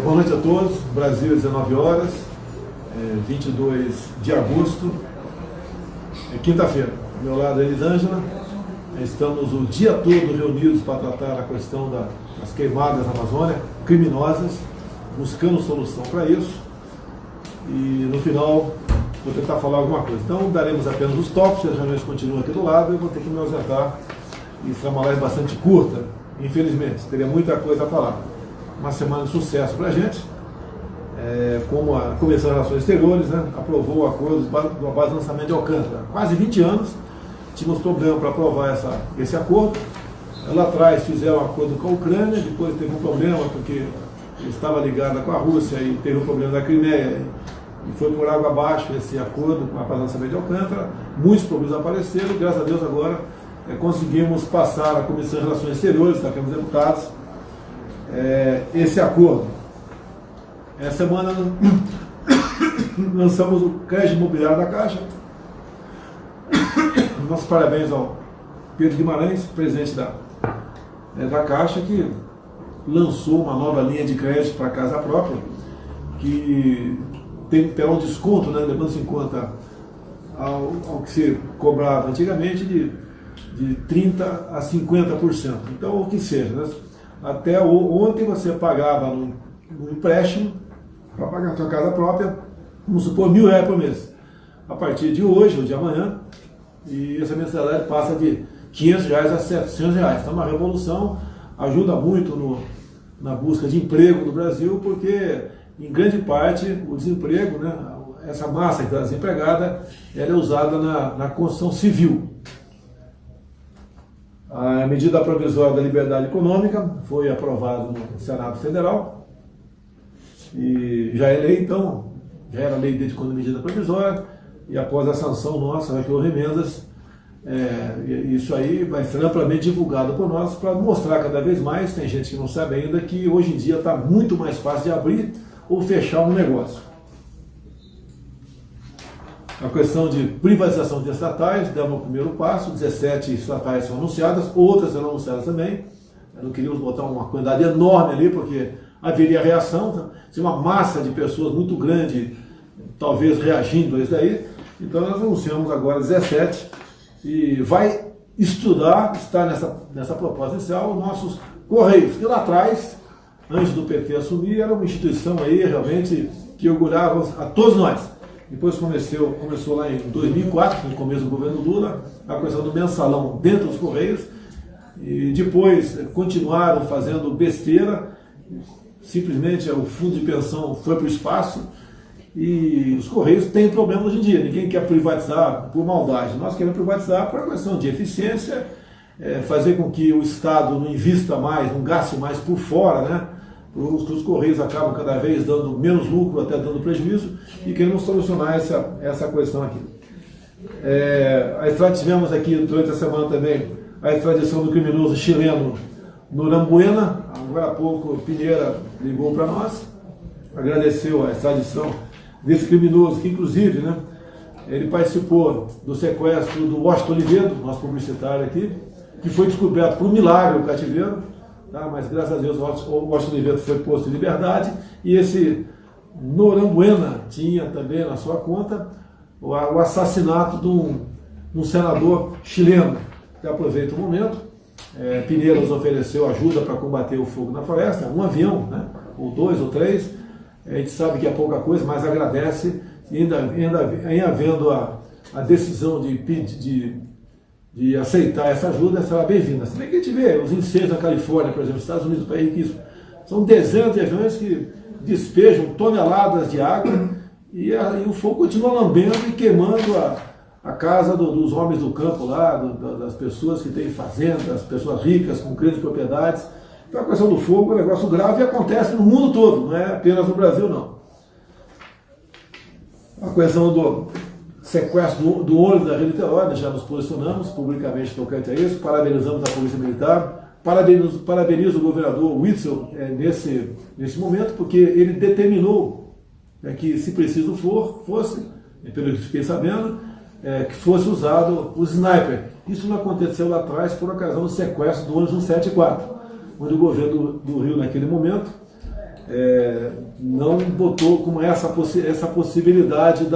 Boa noite a todos, Brasil, 19 horas, 22 de agosto, quinta-feira. Ao meu lado é Elisângela, estamos o dia todo reunidos para tratar a questão das queimadas na Amazônia, criminosas, buscando solução para isso, e no final vou tentar falar alguma coisa. Então daremos apenas os tópicos, as reuniões continuam aqui do lado, e vou ter que me ausentar, e será uma live bastante curta, infelizmente, teria muita coisa a falar. Uma semana de sucesso para a gente, como a Comissão de Relações Exteriores, né, aprovou o acordo da base de lançamento de Alcântara. Há quase 20 anos tínhamos problema para aprovar esse acordo. Lá atrás fizeram um acordo com a Ucrânia, depois teve um problema porque estava ligada com a Rússia e teve um problema da Crimeia e foi por água abaixo esse acordo com a base de lançamento de Alcântara. Muitos problemas apareceram e graças a Deus agora conseguimos passar a Comissão de Relações Exteriores, da Câmara dos Deputados, esse acordo. Essa semana lançamos o crédito imobiliário da Caixa. Nossos parabéns ao Pedro Guimarães, presidente da Caixa, que lançou uma nova linha de crédito para casa própria, que terá um desconto, né, levando-se em conta ao que se cobrava antigamente, de 30% a 50%. Então, o que seja, né? Até ontem você pagava no empréstimo para pagar a sua casa própria, vamos supor, R$1.000 por mês. A partir de hoje ou de amanhã, e essa mensalidade passa de R$500 a R$700. Então, uma revolução, ajuda muito na busca de emprego no Brasil, porque, em grande parte, o desemprego, né, essa massa que está desempregada, ela é usada na construção civil. A medida provisória da liberdade econômica foi aprovada no Senado Federal e já é lei, então, já era lei desde quando a medida provisória, e após a sanção nossa, vai ter emendas, isso aí vai ser amplamente divulgado por nós para mostrar cada vez mais, tem gente que não sabe ainda, que hoje em dia está muito mais fácil de abrir ou fechar um negócio. A questão de privatização de estatais, demos o primeiro passo, 17 estatais são anunciadas, outras serão anunciadas também. Não queríamos botar uma quantidade enorme ali, porque haveria reação, se uma massa de pessoas muito grande, talvez reagindo a isso daí. Então nós anunciamos agora 17 e vai estudar, está nessa proposta inicial, os nossos Correios, que lá atrás, antes do PT assumir, era uma instituição aí realmente que orgulhava a todos nós. Depois começou lá em 2004, no começo do governo Lula, a questão do mensalão dentro dos Correios, e depois continuaram fazendo besteira, simplesmente o fundo de pensão foi para o espaço, e os Correios têm problema hoje em dia, ninguém quer privatizar por maldade, nós queremos privatizar por uma questão de eficiência, fazer com que o Estado não invista mais, não gaste mais por fora, né? Os Correios acabam cada vez dando menos lucro, até dando prejuízo, e queremos solucionar essa questão aqui. Tivemos aqui durante a semana também a extradição do criminoso chileno Norambuena. Agora há pouco Pinheira ligou para nós, agradeceu a extradição desse criminoso, que inclusive, né, ele participou do sequestro do Washington Oliveto, nosso publicitário aqui, que foi descoberto por um milagre o cativeiro. Tá, mas graças a Deus o Washington Oliveto foi posto em liberdade, e esse Norambuena tinha também na sua conta o assassinato de um senador chileno. Eu aproveito o momento, Pinheiro nos ofereceu ajuda para combater o fogo na floresta, um avião, né, ou 2 ou 3, a gente sabe que é pouca coisa, mas agradece, e ainda havendo a decisão de aceitar essa ajuda, será bem-vinda. Se bem que a gente vê os incêndios na Califórnia, por exemplo, os Estados Unidos, um país riquíssimo, são dezenas de aviões que despejam toneladas de água e o fogo continua lambendo e queimando a casa dos homens do campo lá, das pessoas que têm fazendas, pessoas ricas com grandes propriedades. Então a questão do fogo é um negócio grave e acontece no mundo todo, não é apenas no Brasil, não. A questão do sequestro do ônibus da Rio-Niterói, já nos posicionamos publicamente tocante a isso, parabenizamos a Polícia Militar, parabenizo o governador Witzel nesse momento, porque ele determinou que, se preciso fosse, pelo que fiquei sabendo, que fosse usado o sniper. Isso não aconteceu lá atrás por ocasião do sequestro do ônibus 174, onde o governo do Rio, naquele momento, não botou como essa possibilidade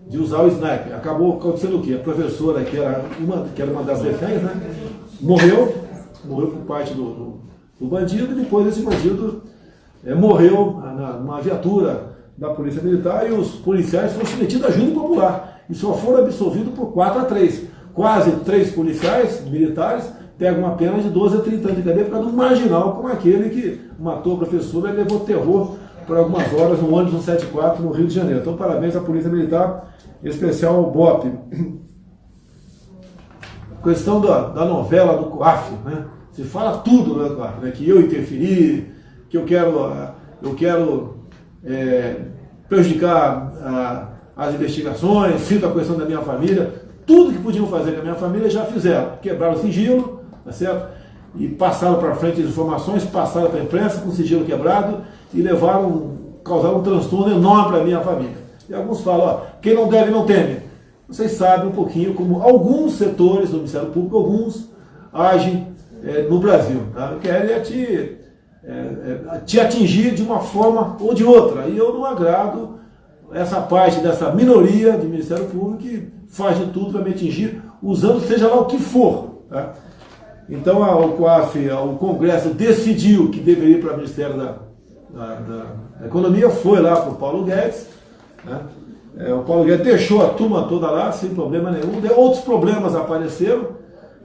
de usar o sniper. Acabou acontecendo o quê? A professora, que era uma das reféns, né, morreu por parte do bandido, e depois esse bandido morreu numa viatura da Polícia Militar, e os policiais foram submetidos à júri popular e só foram absolvidos por 4-3. Quase 3 policiais militares pegam uma pena de 12 a 30 anos de cadeia por causa de um marginal como aquele que matou a professora e levou terror por algumas horas no ônibus 174 no Rio de Janeiro. Então, parabéns à Polícia Militar, em especial ao BOPE. Questão da novela do COAF, né? Se fala tudo do COAF, né? Que eu interferi, que eu quero prejudicar as investigações, cito a questão da minha família. Tudo que podiam fazer com a minha família já fizeram. Quebraram o sigilo, tá certo? E passaram para frente as informações, passaram para a imprensa com o sigilo quebrado e causaram um transtorno enorme para a minha família. E alguns falam, quem não deve não teme. Vocês sabem um pouquinho como alguns setores do Ministério Público, alguns agem no Brasil. Tá? Querem te atingir de uma forma ou de outra. E eu não agrado essa parte dessa minoria do Ministério Público que faz de tudo para me atingir, usando seja lá o que for. Tá? Então o COAF, o Congresso decidiu que deveria ir para o Ministério da Economia, foi lá para o Paulo Guedes. Né? O Paulo Guedes deixou a turma toda lá, sem problema nenhum. Outros problemas apareceram,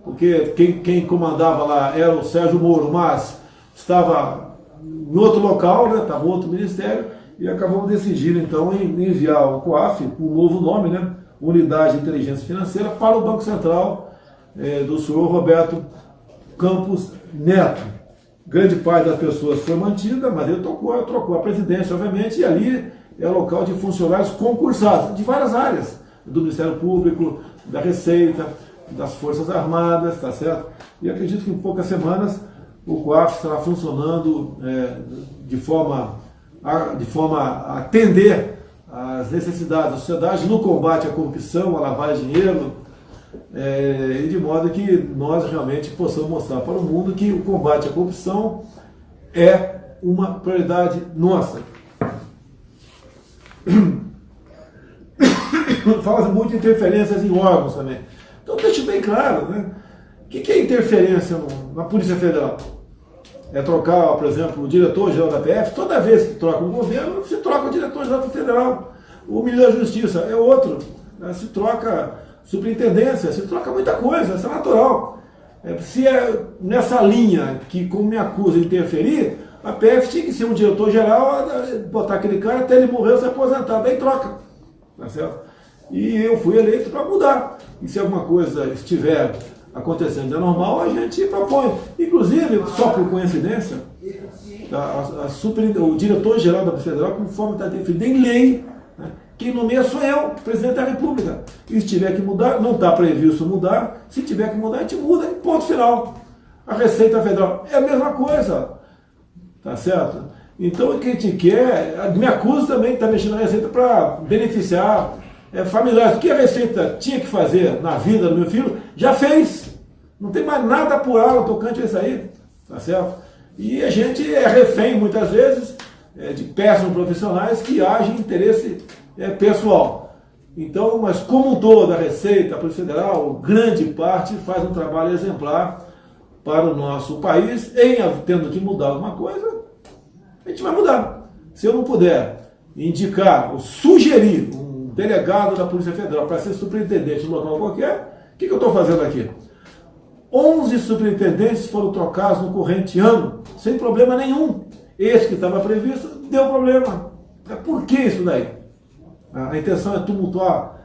porque quem comandava lá era o Sérgio Moro, mas estava em outro local, né? Estava em outro ministério, e acabamos decidindo então em enviar o COAF, com um novo nome, né? Unidade de Inteligência Financeira, para o Banco Central do senhor Roberto Campos Neto. Grande parte das pessoas foi mantida, mas ele trocou a presidência, obviamente, e ali é local de funcionários concursados, de várias áreas, do Ministério Público, da Receita, das Forças Armadas, tá certo? E acredito que em poucas semanas o COAF estará funcionando de forma a atender às necessidades da sociedade no combate à corrupção, à lavagem de dinheiro, e de modo que nós realmente possamos mostrar para o mundo que o combate à corrupção é uma prioridade nossa. Fala-se muito de interferências em órgãos também. Então deixe bem claro, né? O que é interferência na Polícia Federal? É trocar, por exemplo, o diretor-geral da PF. Toda vez que troca um governo, se troca o diretor-geral federal. O ministro da Justiça é outro. Né? Se troca superintendência, se troca muita coisa, isso é natural. Se é nessa linha que, como me acusa de interferir, a PF tinha que ser um diretor-geral, botar aquele cara até ele morrer ou se aposentar, daí troca. Tá certo? E eu fui eleito para mudar. E se alguma coisa estiver acontecendo de anormal, a gente propõe. Inclusive, só por coincidência, o diretor-geral da Polícia Federal, conforme está definido em lei, né, quem nomeia sou eu, presidente da República. E se tiver que mudar, não está previsto mudar, se tiver que mudar, a gente muda, e ponto final. A Receita Federal é a mesma coisa. Tá certo? Então, o que a gente quer, me acusa também que está mexendo na Receita para beneficiar familiares. O que a Receita tinha que fazer na vida do meu filho, já fez. Não tem mais nada a apurar no tocante a isso aí. Tá certo? E a gente é refém, muitas vezes, de péssimos profissionais que agem em interesse pessoal. Então, mas como um todo, a Receita, a Polícia Federal, grande parte, faz um trabalho exemplar para o nosso país. Tendo que mudar alguma coisa, a gente vai mudar. Se eu não puder indicar ou sugerir um delegado da Polícia Federal para ser superintendente de um local qualquer, o que eu estou fazendo aqui? 11 superintendentes foram trocados no corrente ano, sem problema nenhum. Esse que estava previsto, deu problema. Por que isso daí? A intenção é tumultuar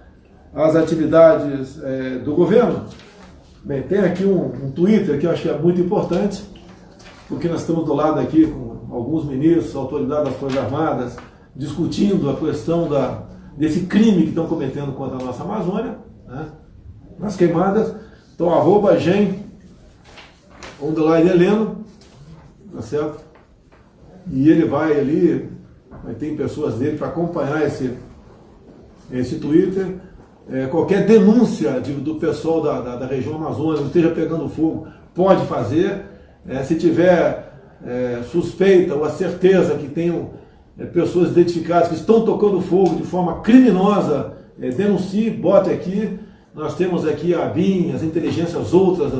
as atividades do governo? Bem, tem aqui um Twitter que eu acho que é muito importante, porque nós estamos do lado aqui com alguns ministros, autoridades das Forças Armadas, discutindo a questão desse crime que estão cometendo contra a nossa Amazônia, né, nas queimadas. Então, @Heleno, tá certo? E ele vai ali, tem pessoas dele para acompanhar esse Twitter. Qualquer denúncia do pessoal da região amazônica esteja pegando fogo, pode fazer. Se tiver suspeita ou a certeza que tenham pessoas identificadas que estão tocando fogo de forma criminosa, denuncie, bote aqui. Nós temos aqui a BIM, as inteligências outras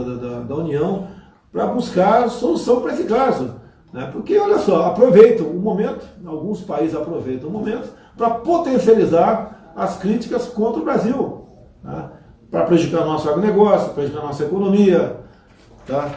da União, para buscar solução para esse caso. Né? Porque, olha só, aproveitam o momento, alguns países aproveitam o momento, para potencializar as críticas contra o Brasil, tá? Para prejudicar o nosso agronegócio, prejudicar a nossa economia, tá?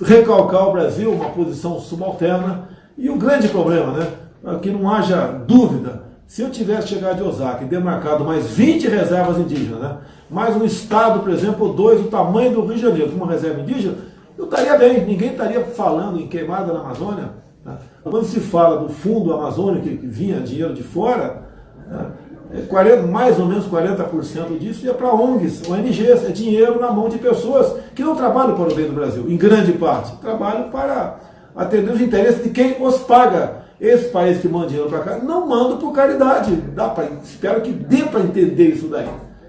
Recalcar o Brasil uma posição subalterna. E o grande problema, né, para que não haja dúvida, se eu tivesse chegado de Osaka e demarcado mais 20 reservas indígenas, né, mais um estado, por exemplo, ou 2 do tamanho do Rio de Janeiro, com uma reserva indígena, eu estaria bem, ninguém estaria falando em queimada na Amazônia. Tá? Quando se fala do fundo amazônico que vinha dinheiro de fora, tá? Mais ou menos 40% disso ia para ONGs, ONGs, é dinheiro na mão de pessoas que não trabalham para o bem do Brasil, em grande parte, trabalham para atender os interesses de quem os paga. Esse país que manda dinheiro para cá, não manda por caridade, espero que dê para entender isso daí,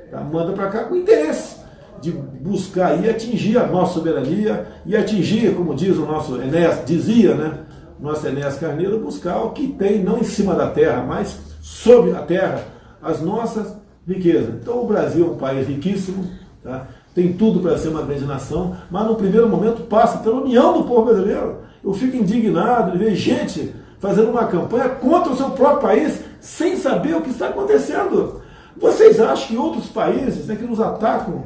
tá? Manda para cá com interesse de buscar e atingir a nossa soberania e atingir, como diz o nosso Enéas, dizia, né, nosso Enéas Carneiro, buscar o que tem não em cima da terra, mas sobre a terra, as nossas riquezas. Então o Brasil é um país riquíssimo, tá? Tem tudo para ser uma grande nação, mas no primeiro momento passa pela união do povo brasileiro. Eu fico indignado de ver gente fazendo uma campanha contra o seu próprio país sem saber o que está acontecendo. Vocês acham que outros países, né, que nos atacam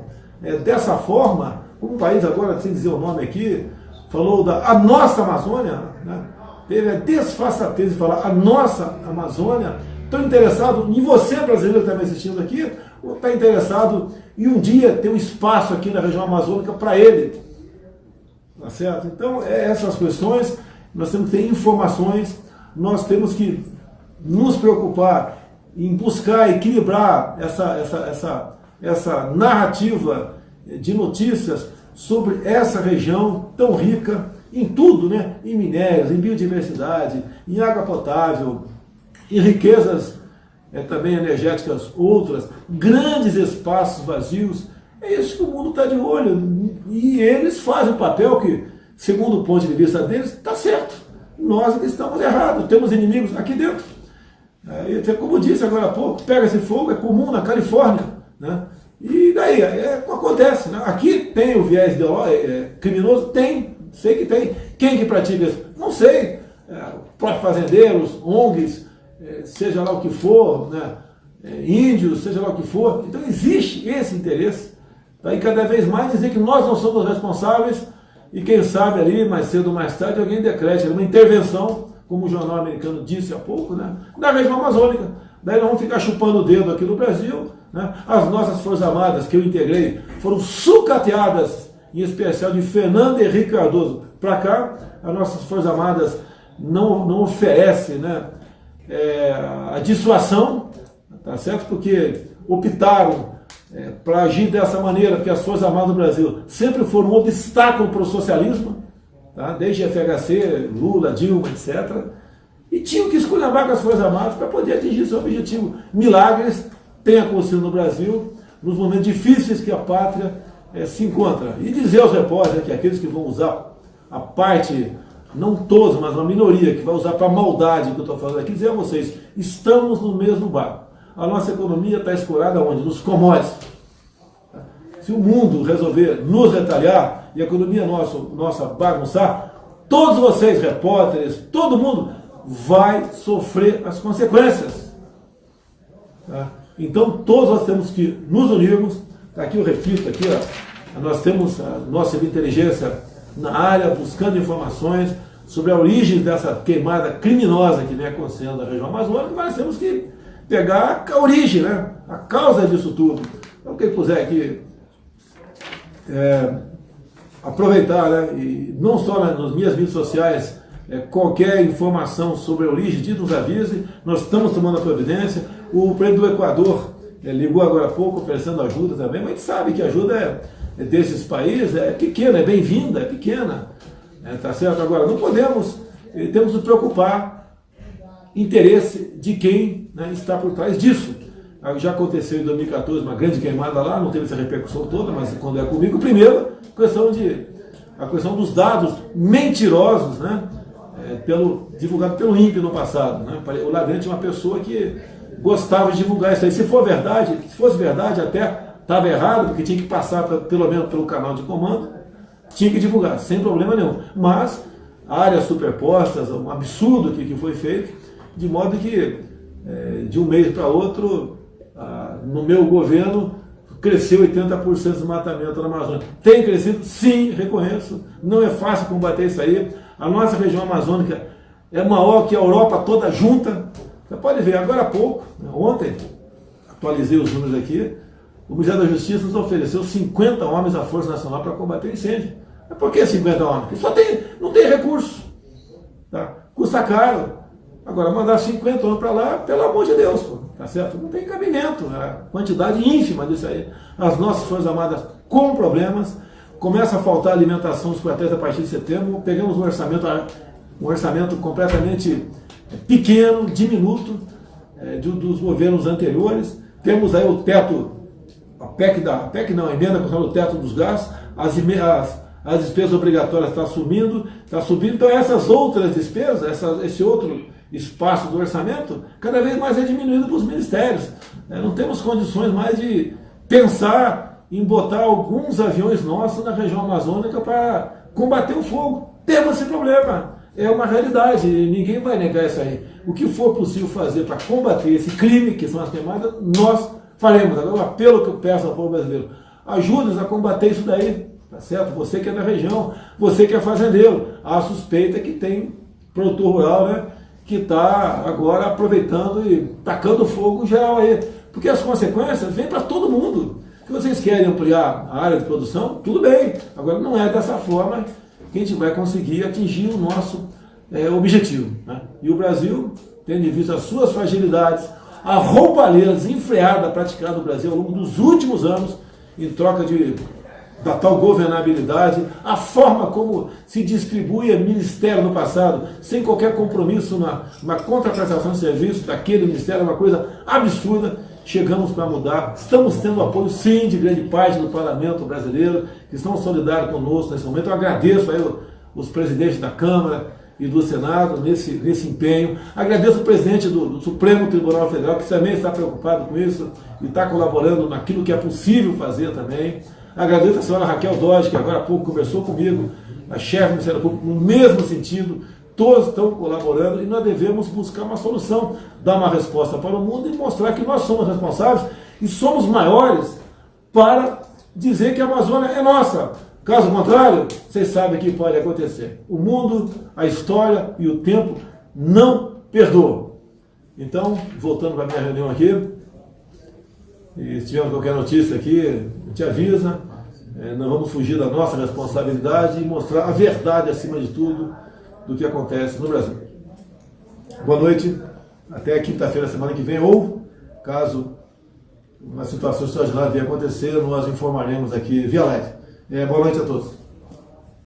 dessa forma, como um país agora, sem dizer o nome aqui, falou a nossa Amazônia, né, teve a desfaçatez de falar a nossa Amazônia, estão interessados em você, brasileiro que está me assistindo aqui, ou está interessado em um dia ter um espaço aqui na região amazônica para ele? Tá certo? Então, essas questões, nós temos que ter informações, nós temos que nos preocupar em buscar equilibrar essa narrativa de notícias sobre essa região tão rica em tudo, né? Em minérios, em biodiversidade, em água potável, em riquezas também energéticas outras, grandes espaços vazios. É isso que o mundo está de olho. E eles fazem o papel que, segundo o ponto de vista deles, está certo. Nós que estamos errados, temos inimigos aqui dentro. Como disse agora há pouco, pega esse fogo, é comum na Califórnia, né? E daí, acontece, né? Aqui tem o viés criminoso? Tem, sei que tem. Quem que pratica isso? Não sei. Próprios fazendeiros, ONGs, seja lá o que for, né? Índios, seja lá o que for. Então existe esse interesse. Tá? E cada vez mais dizer que nós não somos responsáveis e quem sabe ali, mais cedo ou mais tarde, alguém decrete uma intervenção, como o jornal americano disse há pouco, né? Da região amazônica. Daí nós vamos ficar chupando o dedo aqui no Brasil, né? As nossas Forças Armadas, que eu integrei, foram sucateadas, em especial de Fernando Henrique Cardoso para cá. As nossas Forças Armadas não oferecem, né, a dissuasão, tá certo? Porque optaram para agir dessa maneira, porque as Forças Armadas do Brasil sempre foram um obstáculo para o socialismo, tá? Desde FHC, Lula, Dilma, etc. E tinham que esculhambar com as Forças Armadas para poder atingir seu objetivo. Milagres têm acontecido no Brasil, nos momentos difíceis que a pátria se encontra. E dizer aos repórteres que aqueles que vão usar a parte, não todos, mas uma minoria, que vai usar para a maldade que eu estou falando aqui, dizer a vocês, estamos no mesmo barco. A nossa economia está escorada onde? Nos commodities. Se o mundo resolver nos retalhar e a economia nossa bagunçar, todos vocês, repórteres, todo mundo vai sofrer as consequências. Tá? Então todos nós temos que nos unirmos. Aqui eu repito, aqui, ó, nós temos a nossa inteligência na área buscando informações sobre a origem dessa queimada criminosa que vem acontecendo na região amazônica, mas temos que pegar a origem, né? A causa disso tudo. Então quem puser aqui aproveitar, né? E não só nas minhas mídias sociais, qualquer informação sobre a origem disso, nos avise. Nós estamos tomando a providência. O presidente do Equador ligou agora há pouco oferecendo ajuda também, mas a gente sabe que a ajuda desses países é pequena, é bem-vinda, é pequena. Tá certo? Agora, não podemos, temos que nos preocupar interesse de quem, né, está por trás disso. Já aconteceu em 2014 uma grande queimada lá, não teve essa repercussão toda, mas quando é comigo, primeiro, questão de a questão dos dados mentirosos, né? Divulgado pelo INPE no passado. Né? O Ladrete é uma pessoa que gostava de divulgar isso aí. Se fosse verdade, até estava errado, porque tinha que passar pelo menos pelo canal de comando, tinha que divulgar, sem problema nenhum. Mas áreas superpostas, um absurdo que foi feito, de modo que de um mês para outro, no meu governo, cresceu 80% do desmatamento na Amazônia. Tem crescido? Sim, reconheço. Não é fácil combater isso aí. A nossa região amazônica é maior que a Europa toda junta. Você pode ver, agora há pouco, ontem, atualizei os números aqui, o Ministério da Justiça nos ofereceu 50 homens à Força Nacional para combater incêndio. Mas por que 50 homens? Porque não tem recurso. Tá? Custa caro. Agora, mandar 50 homens para lá, pelo amor de Deus, pô, tá certo? Não tem cabimento. A quantidade ínfima disso aí. As nossas Forças Armadas com problemas. Começa a faltar alimentação dos quartéis a partir de setembro. Pegamos um orçamento completamente pequeno, diminuto, dos governos anteriores. Temos aí o teto, a emenda contra o teto dos gastos, as despesas obrigatórias estão subindo. Então essas outras despesas, esse outro espaço do orçamento, cada vez mais é diminuído para os ministérios. Não temos condições mais de pensar em botar alguns aviões nossos na região amazônica para combater o fogo. Temos esse problema. É uma realidade, ninguém vai negar isso aí. O que for possível fazer para combater esse crime, que são as queimadas, nós faremos. Agora, o apelo que eu peço ao povo brasileiro: ajude-nos a combater isso daí, tá certo? Você que é da região, você que é fazendeiro. A suspeita é que tem produtor rural, né, que está agora aproveitando e tacando fogo geral aí. Porque as consequências vêm para todo mundo. Se vocês querem ampliar a área de produção, tudo bem. Agora, não é dessa forma que a gente vai conseguir atingir o nosso objetivo. Né? E o Brasil, tendo em vista as suas fragilidades, a roubalheira desenfreada praticada no Brasil ao longo dos últimos anos, em troca da tal governabilidade, a forma como se distribuía ministério no passado, sem qualquer compromisso na contraprestação de serviço daquele ministério, é uma coisa absurda. Chegamos para mudar, estamos tendo apoio sim de grande parte do parlamento brasileiro, que estão solidários conosco nesse momento. Eu agradeço aí os presidentes da Câmara e do Senado nesse empenho. Agradeço o presidente do Supremo Tribunal Federal, que também está preocupado com isso e está colaborando naquilo que é possível fazer também. Agradeço a senhora Raquel Dodge, que agora há pouco conversou comigo, a chefe do Ministério Público, no mesmo sentido. Todos estão colaborando e nós devemos buscar uma solução, dar uma resposta para o mundo e mostrar que nós somos responsáveis e somos maiores para dizer que a Amazônia é nossa. Caso contrário, vocês sabem o que pode acontecer. O mundo, a história e o tempo não perdoam. Então, voltando para a minha reunião aqui, e se tivermos qualquer notícia aqui, a gente avisa. Nós vamos fugir da nossa responsabilidade e mostrar a verdade acima de tudo do que acontece no Brasil. Boa noite, até quinta-feira, semana que vem, ou caso uma situação extraordinária venha acontecer, nós informaremos aqui via live. Boa noite a todos.